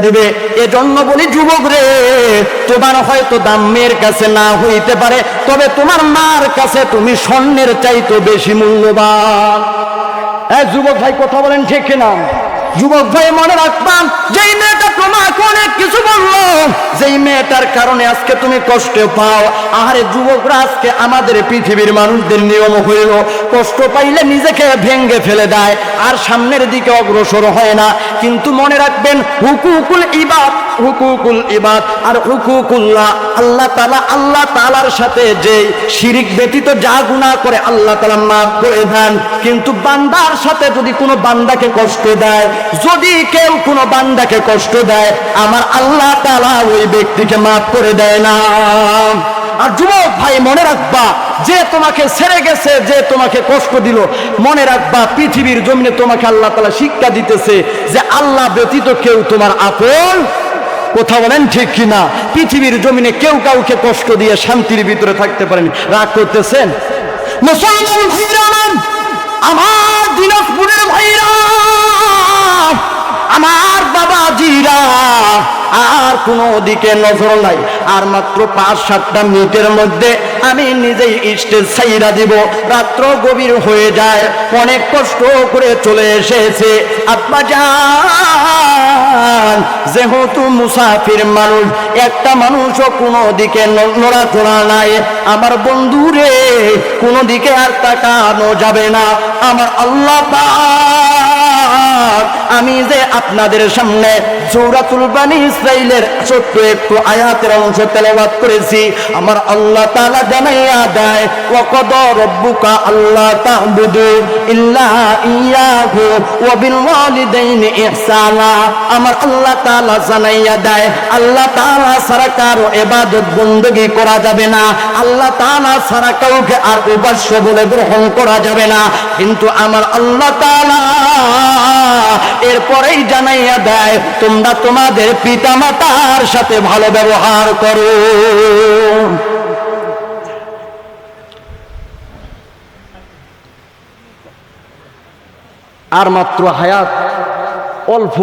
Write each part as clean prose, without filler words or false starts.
দিবে। এজন্য বলি যুবক রে, তোমার হয়তো দাম মেয়ের কাছে না হইতে পারে, তবে তোমার মার কাছে তুমি স্বর্ণের চাইতে বেশি মূল্যবান। যুবক ভাই কথা বলেন ঠিক কিনা? যুবক ভাই মনে রাখবাম, যেই মেয়েটা তোমাকে অনেক কিছু বললো, যেই মেয়েটার কারণে আজকে তুমি কষ্ট পাও, আরে যুবকরা আজকে আমাদের পৃথিবীর মানুষদের নিয়ম হইল কষ্ট পাইলে নিজেকে ভেঙ্গে ফেলে দেয় আর সামনের দিকে অগ্রসর হয় না। কিন্তু মনে রাখবেন, হুকুকুল ইবাদ, হুকুকুল ইবাদ আর হুকুকুল্লাহ, আল্লাহ তাআলার সাথে যে শিরিক ব্যতীত যা গুনাহ করে আল্লাহ তাআলা মাফ করে দেন। কিন্তু বান্দার সাথে যদি কোনো বান্দাকে কষ্ট দেয়, যদি কেউ কোনো বান্দাকে কষ্ট দেয়, আমার আল্লাহ তাআলা ওই ব্যক্তিকে মাফ করে দেয় না। আর যুবক ভাই মনে রাখবা, যে তোমাকে ছেড়ে গেছে, যে তোমাকে কষ্ট দিল, মনে রাখবা পৃথিবীর জমিনে তোমাকে আল্লাহ তাআলা শিক্ষা দিতেছে যে আল্লাহ ব্যতীত কেউ তোমার আপন। কথা বলেন ঠিক কিনা? পৃথিবীর জমিনে কেউ কাউকে কষ্ট দিয়ে শান্তির ভিতরে থাকতে পারেনি। রাগ করতেছেন? মুসলমান ভাইরা, আমার দিনাজপুরের ভাইরা, আমার বাবাজিরা, আর কোনো দিকে নজর নাই। আর মাত্র 5-7টা মিনিটের মধ্যে আমি নিজেই স্টেজ ছাইরা দিব। রাত্র গভীর হয়ে যায়, অনেক কষ্ট করে চলে এসেছে। আব্বা জান, যেহেতু মুসাফির মানুষ, একটা মানুষও কোনো দিকে নড়াচড়া নাই। আমার বন্ধুরে কোনো দিকে আর তাকানো যাবে না। আমার আল্লাহ পাক, আমি যে আপনাদের সামনে সূরাতুল বানী ইসরাঈলের ছোট্ট একটু আয়াতের অংশ তেলাওয়াত করেছি, আমার আল্লাহ তাআলা জানাইয়া দেয়, ওয়া ক্বাদা রাব্বুকা আল্লা তা'বুদু ইল্লা ইয়াহু ওয়া বিল ওয়ালিদাইনি ইহসানা। আমার আল্লাহ তাআলা জানাইয়া দেয়, আল্লাহ তাআলা ছাড়া কারো ইবাদত বندگی করা যাবে না, আল্লাহ তাআলা ছাড়া কাউকে আর উপাস্য বলে গ্রহণ করা যাবে না। কিন্তু আমার আল্লাহ তাআলা এরপরেই জানাইয়া দেয়, তোমরা তোমাদের পিতামাতার সাথে ভালো ব্যবহার করো। আর মাত্র হায়াত অল্প,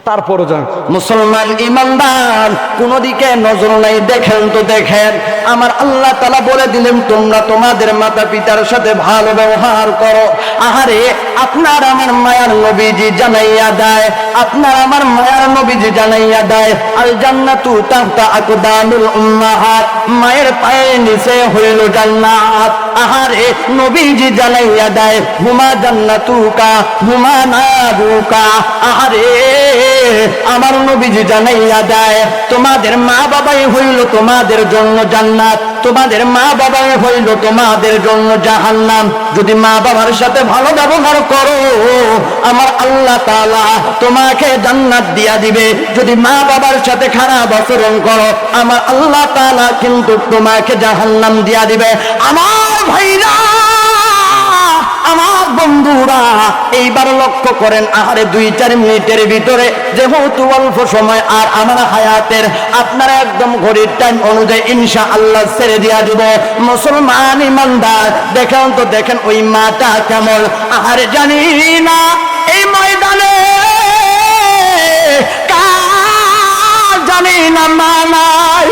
তারপরও যান মুসলমান ইমানদার, কোন দিকে নজর নাই। দেখেন তো দেখেন, আমার আল্লাহ তাআলা বলে দিলেন, তোমরা তোমাদের মাতা পিতার সাথে ভালো ব্যবহার করো। আহারে, আপনার আমার মায়ার নবীজি জানাইয়া দেয়, আপনার আমার মায়ার নবীজি জানাইয়া দেয়, আল জান্নাতু তাহতা আকদামুল উম্মাহাত, মায়ের পায়ের নিচে হইল জান্নাত। আহারে, নবীজি জানাইয়া দেয়, হুমা জান্নাতুকা হুমা নারুকা। আহারে, আমার নবীজি জানাইয়া দেয়, তোমাদের মা বাবাই হইল তোমাদের জন্য জান্নাত, তোমাদের মা বাবাই হইল তোমাদের জন্য জাহান্নাম। যদি মা বাবার সাথে ভালো ব্যবহার করো, আমার আল্লাহ তাআলা তোমাকে জান্নাত দিয়া দিবে। যদি মা বাবার সাথে খারাপ আচরণ করো, আমার আল্লাহ তাআলা কিন্তু তোমাকে জাহান্নাম দিয়া দিবে। আমার ভাইরা, আমার বন্ধুরা, এইবার লক্ষ্য করেন, আহারে 2-4 মিনিটের ভিতরে যেহেতু অল্প সময়, আর আমার হায়াতের আপনারা একদম ঘড়ির টাইম অনুযায়ী ইনশাআল্লাহ ছেড়ে দিয়া দিব। মুসলমান ইমানদার, দেখেন তো দেখেন ওই মাটা কেমন। আহারে, জানি না এই ময়দানে কার জানি না মা নাই,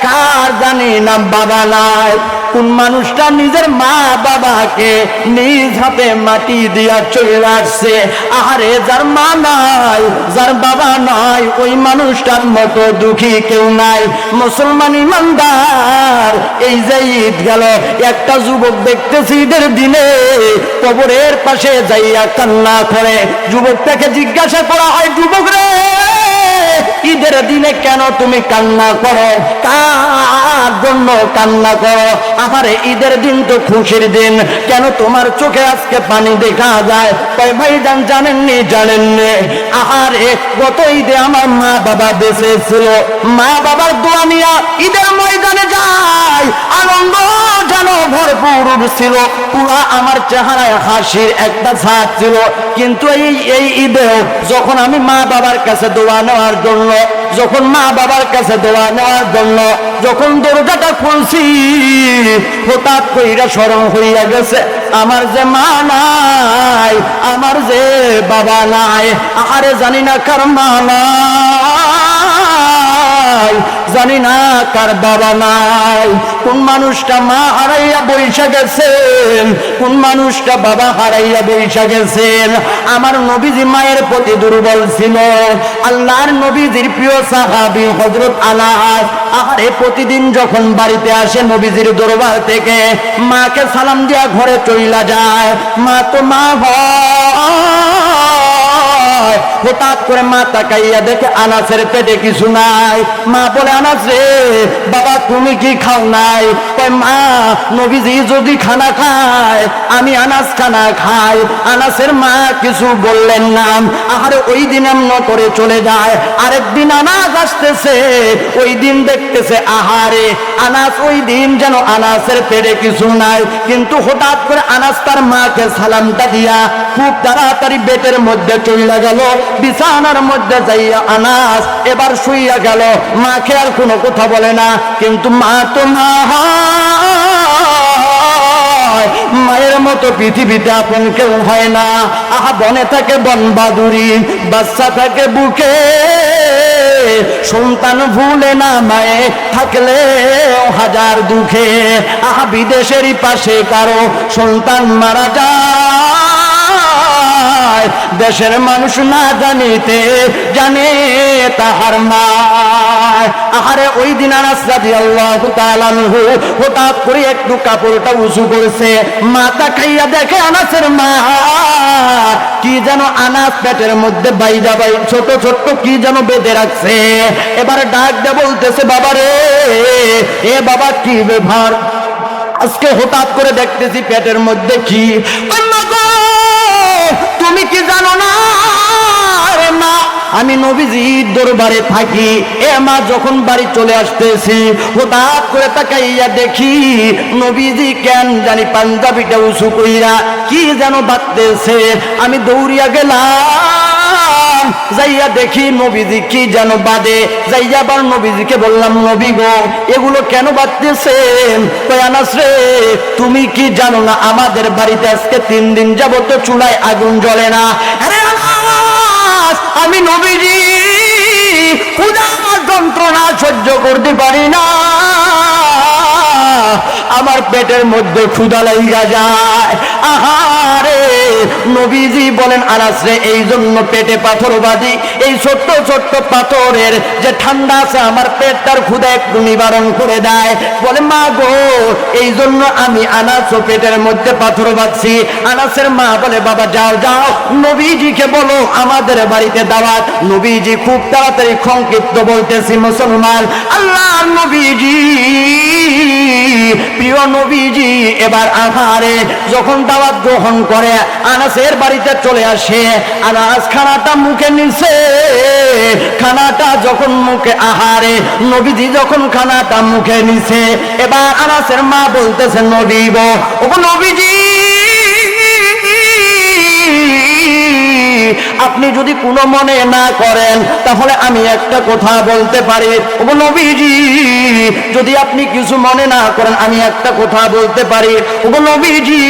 কার জানি না বাবা নাই। কোন মানুষটা নিজের মা বাবাকে নিজ হাতে মাটি দিয়া চলে আসছে। আহারে, যার মা নাই, যার বাবা নাই, ওই মানুষটার মতো দুঃখী কেউ নাই। মুসলমান ইমানদার, এই যে ঈদ গেল, একটা যুবক দেখতেছি ঈদের দিনে কবরের পাশে যাইয়া কান্না করে। যুবকটাকে জিজ্ঞাসা করা হয়, যুবক রে, ঈদের দিনে কেন তুমি কান্না করো? কার জন্য কান্না করো? আমারে ঈদের দিন তো খুশির দিন, কেন তোমার চোখে আজকে পানি দেখা যায়? কয় ভাই জানেননি? জানেননি? আহারে, গত ঈদে আমার মা বাবা বেঁচে ছিল, মা বাবার দোয়া নিয়া ঈদের ময়দানে যায়, আনন্দ যেন ভরপুর ছিল, পুরা আমার চেহারায় হাসির একটা ছাপ ছিল। কিন্তু এই ঈদেও যখন আমি মা বাবার কাছে দোয়া নেওয়ার নেওয়ার জন্য, যখন মা বাবার কাছে দোয়া নেওয়ার জন্য যখন দরজাটা খুলছি, হঠাৎ কইরা স্মরণ হইয়া গেছে আমার যে মা নাই, আমার যে বাবা নাই। আরে জানি না কার মা নাই, জানি না কার বাবা নাই। কোন মানুষটা মা হারাইয়া বইসা গেছেন, কোন মানুষটা বাবা হারাইয়া বইসা গেছেন। আমার নবীজি মায়ের প্রতি দুর্বল ছিল। আল্লাহর নবীজির প্রিয় সাহাবী হযরত আনাস, আরে প্রতিদিন যখন বাড়িতে আসে নবীজির দরবার থেকে, মাকে সালাম দিয়া ঘরে চইলা যায়। মা তো মা হয়, হঠাৎ করে মা তাকাইয়া দেখে আনাসের পেটে কিছু নাই। মা বলে, আনাস রে বাবা তুমি কি খাও নাই? কয় মা নবীজি যদি খানা খায় আমি আনাস খানা খাই। আনাসের মা কিছু বললেন না। আরে ওই দিন এমন করে চলে যায়। আরেকদিন আনাস আসতেছে, ওই দিন দেখতেছে আহারে আনাস ওই দিন যেন আনাসের পেটে কিছু নাই। কিন্তু হঠাৎ করে আনাস তার মাকে সালামটা দিয়া খুব তাড়াতাড়ি বেটের মধ্যে চলে গেল। বিছানার মধ্যে যাইয়া আনাস এবার শুইয়া গেল। মাকে আর কোনো কথা বলে না, কিন্তু মা তো মা হয়, মায়ের মতো পৃথিবীতে আপন কেউ হয় না। আহা বনে থাকে বন বাদুরি, বাচ্চা থাকে বুকে, সন্তান ভুলে না মায়ে থাকলে হাজার দুঃখে। আহা বিদেশেরই পাশে কারো সন্তান মারা যায়, দেশের মানুষ না জানিতে জানে তাহার মা। আহারে ওই দিন আনাস রাদিয়াল্লাহু তাআলা আনহু হঠাৎ করে একটু কাপড়টা উঁচু করেছে, মাথা খাইয়া দেখে আনাসের মা কি যেন আনাস পেটের মধ্যে বাইজা বাই ছোট ছোট কি যেন বেঁধে রাখছে। এবারে ডাক দিয়ে বলতেছে, বাবা রে এ বাবা কি ব্যাপার? আজকে হঠাৎ করে দেখতেছি পেটের মধ্যে কি। তুমি কি জানো না রে মা, আমি নবীজির দরবারে থাকি। এ মা যখন বাড়ি চলে আসতেছি হঠাৎ করে তাকাইয়া দেখি নবীজি কেন জানি পাঞ্জাবিটা উঁচু কইরা কি যেন বাঁধতেছে। আমি দৌড়িয়া গেলাম, যাইয়া দেখি নবীজি কি যেন বাঁধে। যাইয়া আবার নবীজিকে বললাম, নবী গো এগুলো কেন বাঁধতেছেন? কই আনাস রে তুমি কি জানো না আমাদের বাড়িতে আজকে 3 দিন যাবত চুলায় আগুন জ্বলে না। আরে আনাস আমি নবীজি ক্ষুধার যন্ত্রণা সহ্য করতে পারি না, আমার পেটের মধ্যে ক্ষুধা লাগিয়া যায়। আহারে নবীজি বলেন, আনাস রে এই জন্য পেটে পাথর বাঁধি, এই ছোট্ট ছোট্ট পাথরের যে ঠান্ডা আছে আমার পেটটার ক্ষুধা একটু নিবারণ করে দেয়। বলে মা গো এই জন্য আমি আনাস ও পেটের মধ্যে পাথর বাঁধছি। আনাসের মা বলে, বাবা যাও যাও নবীজিকে বলো আমাদের বাড়িতে দাওয়াত। নবীজি খুব তাড়াতাড়ি সংক্ষিপ্ত বলতেছি মুসলমান, আল্লাহ নবীজি প্রিয় নবীজি এবার আহারে যখন দাওয়াত গ্রহণ করে আনাসের বাড়িতে চলে আসে। আনাস খানাটা মুখে নিছে, খানাটা যখন মুখে আহারে নবীজি যখন খানাটা মুখে নিছে, এবার আনাসের মা বলতেছে, নবী গো ও নবীজি আপনি যদি কোনো মনে না করেন তাহলে আমি একটা কথা বলতে পারি। ও নবীজি যদি আপনি কিছু মনে না করেন আমি একটা কথা বলতে পারি। ও নবীজি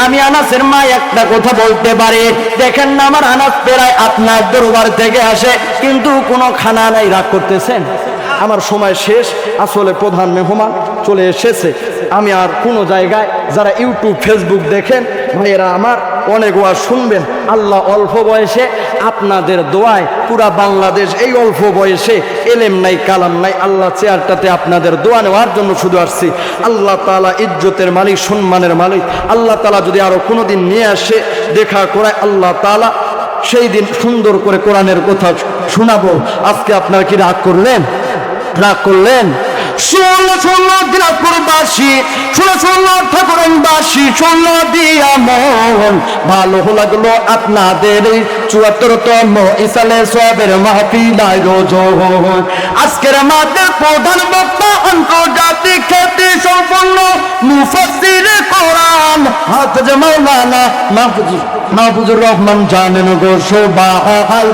আমি আনাসের মা একটা কথা বলতে পারি। দেখেন না আমার আনাস প্রায় আপনার দরবার থেকে আসে কিন্তু কোনো খানা নাই। রাগ করতেছেন? আমার সময় শেষ, আসলে প্রধান মেহমান চলে এসেছে। আমি আর কোনো জায়গায় যারা ইউটিউব ফেসবুক দেখেন ভাইয়েরা আমার অনেক ওয়াজ শুনবেন। আল্লাহ অল্প বয়সে আপনাদের দোয়ায় পুরা বাংলাদেশ এই অল্প বয়সে এলেম নাই কালাম নাই, আল্লাহ চেয়ারটাতে আপনাদের দোয়া নেওয়ার জন্য শুধু আসছি। আল্লাহ তাআলা ইজ্জতের মালিক, সম্মানের মালিক। আল্লাহ তাআলা যদি আরো কোনোদিন নিয়ে আসে দেখা করায়, আল্লাহ তাআলা সেই দিন সুন্দর করে কোরআনের কথা শোনাবো। আজকে আপনারা কি রাগ করলেন? রাগ করলেন? ষোলো ষোলো দিনাজপুরবাসী, ষোলো ষোলো ঠাকুরবাসী, ষোলো দিয়া মন ভালো লাগলো আপনাদের ৭৪তম ইসালে সবের মাহফিল আয়োজন। আজকের আমাদের প্রধান বক্তা আন্তর্জাতিক খ্যাতি সম্পন্ন মুফাসসির কোরআন হাফেজ মাওলানা মাহফুজ মাহফুজুর রহমান জানেন গো সবাই,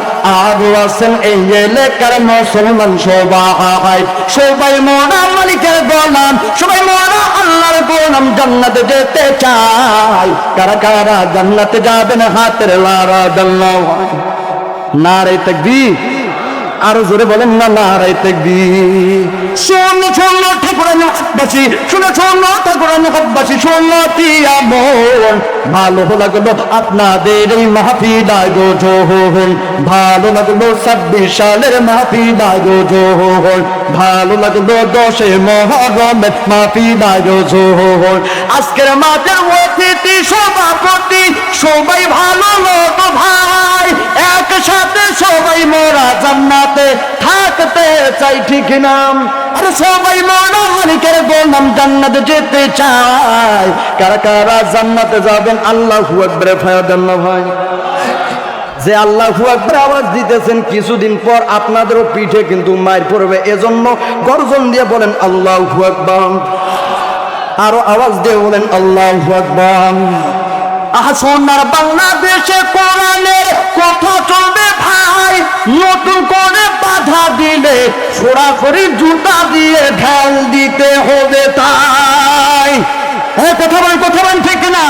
আরো আছেন এই এলাকার মুসলমান সবাই। সবাই মোরা মালিকের গোলাম, সবাই মোরা আল্লাহর গোলাম, জান্নাতে যেতে চাই। কারা কারা জান্নাতে যাবেন হাতের লারা দাল্লাহ। নারে তাকবীর, আরো জোরে বলেন না নারে তাকবীর। শোনো শোনো ঠাকুরানি হাতবাসী, শোনো শোনো ঠাকুরানি হাতবাসী, শোনো তিয়া মন। ভালো লাগলো আপনাদের এই মাহফিলায় গো জোহন, ভালো লাগলো 26 সালের মাহফিলায় গো জোহন, ভালো লাগলো 10 মুহররমের মাহফিলায় গো জোহন। আজকের মাঠের অতিথি সভাপতি সবাই ভালো লোক ভাই, একসাথে সবাই মোরা জান্নাতে থাকতে চাই, ঠিক নাম। আরে সবাই মোরা মালিকের গোলাম, জান্নাতে যেতে চাই। কারা কারা জান্নাতে যাবেন আল্লাহু আকবার ফায়া দেন না ভাই। যে আল্লাহু আকবার আওয়াজ দিতেছেন, কিছুদিন পর আপনাদেরও পিঠে কিন্তু মার পড়বে, এজন্য গর্জন দিয়ে বলেন আল্লাহু আকবার। আরো আওয়াজ দিয়ে বলেন আল্লাহু আকবার। সোনার বাংলাদেশে কোরআনের কথা চলবে ভাই, নতুন করে বাধা দিলে সরাসরি জুতা দিয়ে ঢাল দিতে হবে তাই। কথা বলেন ঠিক না?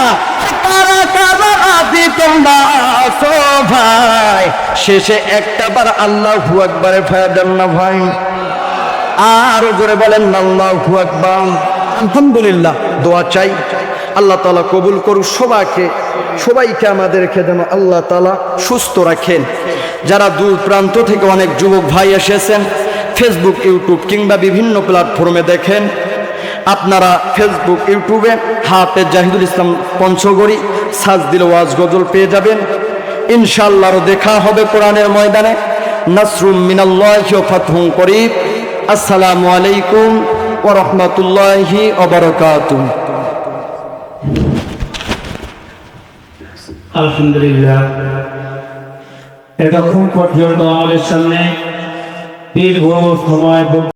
কারা কারা রাজি তোমরা আসো ভাই, শেষে একটা বার আল্লাহু আকবারে ফায়া দেন না ভাই। আরো জোরে বলেন আল্লাহু আকবার। আলহামদুলিল্লাহ, দোয়া চাই আল্লাহ তাআলা কবুল করুক সবাইকে আমাদেরকে যেন আল্লাহ তাআলা সুস্থ রাখেন। যারা দূর প্রান্ত থেকে অনেক যুবক ভাই এসেছেন, ফেসবুক ইউটিউব কিংবা বিভিন্ন প্ল্যাটফর্মে দেখেন, আপনারা ফেসবুক ইউটিউবে হাফেজ জাহিদুল ইসলাম পঞ্চগড়ি সাজ দিল ওয়াজ গজল পেয়ে যাবেন ইনশাআল্লাহ। দেখা হবে কোরআনের ময়দানে। নাসরুম মিনাল্লাহি ওয়া ফাতহুন করিব। আসসালামু আলাইকুম ওয়া রাহমাতুল্লাহি ওয়া বারাকাতুহু। আলহামদুলিল্লাহ, এতক্ষণ পর্যন্ত আমাদের সামনে দীর্ঘ সময়